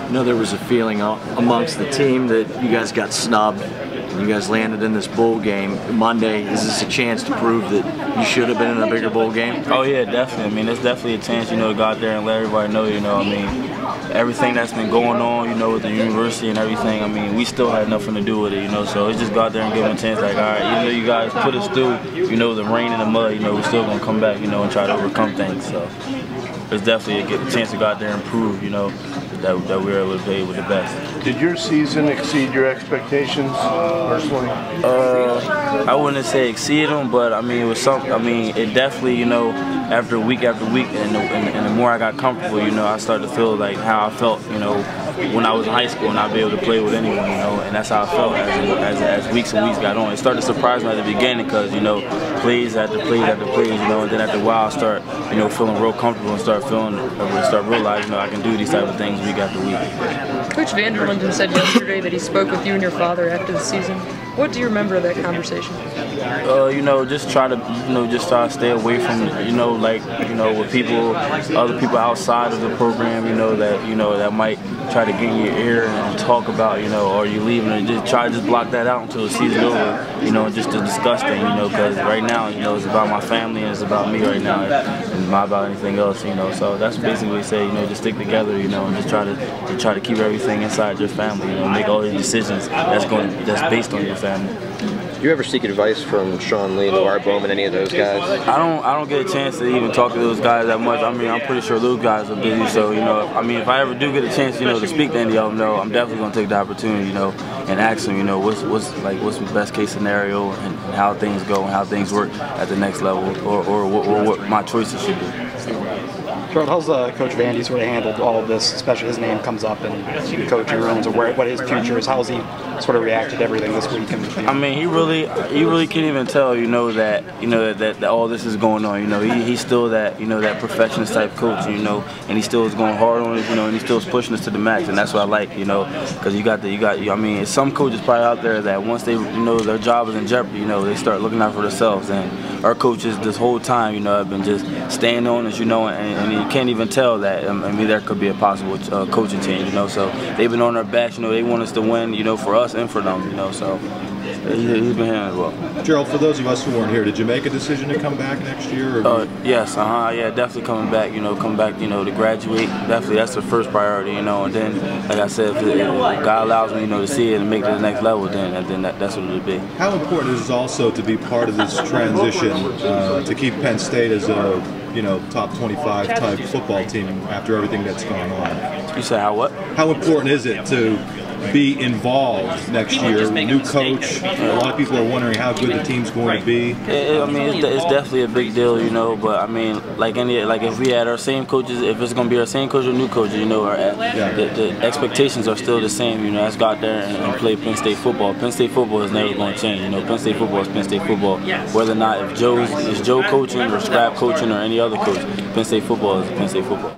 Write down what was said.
I know there was a feeling amongst the team that you guys got snubbed. You guys landed in this bowl game Monday. Is this a chance to prove that you should have been in a bigger bowl game? Oh yeah, definitely. I mean, it's definitely a chance, to go out there and let everybody know, I mean, everything that's been going on, with the university and everything, I mean, we still had nothing to do with it, so it's just go out there and give them a chance, like, all right, even though you guys put us through, the rain and the mud, we're still going to come back, and try to overcome things, so it's definitely a chance to go out there and prove, that we were able to play with the best. Did your season exceed your expectations personally? I wouldn't say exceed them, but I mean it was something. I mean it definitely, after week, and the more I got comfortable, I started to feel like how I felt, when I was in high school and I'd be able to play with anyone, and that's how I felt as weeks and weeks got on. It started to surprise me at the beginning because, plays after plays after plays, and then after a while I start, feeling real comfortable and start realizing, I can do these type of things week after week. Coach Vanderlinden said yesterday that he spoke with you and your father after the season. What do you remember of that conversation? Just try to, stay away from, with people, other people outside of the program, that might try to get in your ear and talk about, or you leaving, and just try to block that out until the season's over, and just to discuss things, because right now, it's about my family and it's about me right now, and not about anything else, so that's basically what he said, just stick together, and just try to keep everything inside your family, make all the decisions that's based on your family. Do you ever seek advice from Sean Lee, Noir Bowman, any of those guys? I don't get a chance to even talk to those guys that much. I mean, I'm pretty sure those guys are busy. So, I mean, if I ever do get a chance, to speak to any of them, I'm definitely gonna take the opportunity, and ask them, what's the best case scenario and how things go and how things work at the next level, or what my choices should be. Gerald, how's Coach Vandy sort of handled all of this, especially his name comes up in the coaching rooms, or what his future is? How's he sort of reacted to everything this week? I mean, he really can't even tell, that all this is going on. He's still that, that perfectionist type coach, and he still is going hard on it, and he still is pushing us to the max, and that's what I like, because I mean, some coaches probably out there that once they, their job is in jeopardy, they start looking out for themselves, and our coaches this whole time, have been just staying on us, and you can't even tell that. I mean, there could be a possible coaching change, so they've been on our backs, they want us to win, for us and for them, so he's been handling it well. Gerald, for those of us who weren't here, did you make a decision to come back next year? Yes, yeah, definitely coming back, to graduate. Definitely, that's the first priority, and then, like I said, if God allows me, to see it and make it to the next level, then that's what it'll be. How important is it also to be part of this transition to keep Penn State as a top 25 type football team after everything that's gone on? You say how what? How important is it to be involved next year? New coach. A lot of people are wondering how good the team's going to be. I mean, it's definitely a big deal, But I mean, like if we had our same coaches, if it's going to be our same coach or new coaches, the expectations are still the same. Let's go out there and play Penn State football. Penn State football is never going to change. Penn State football is Penn State football. Whether or not if Joe coaching or Scrap coaching or any other coach, Penn State football is Penn State football.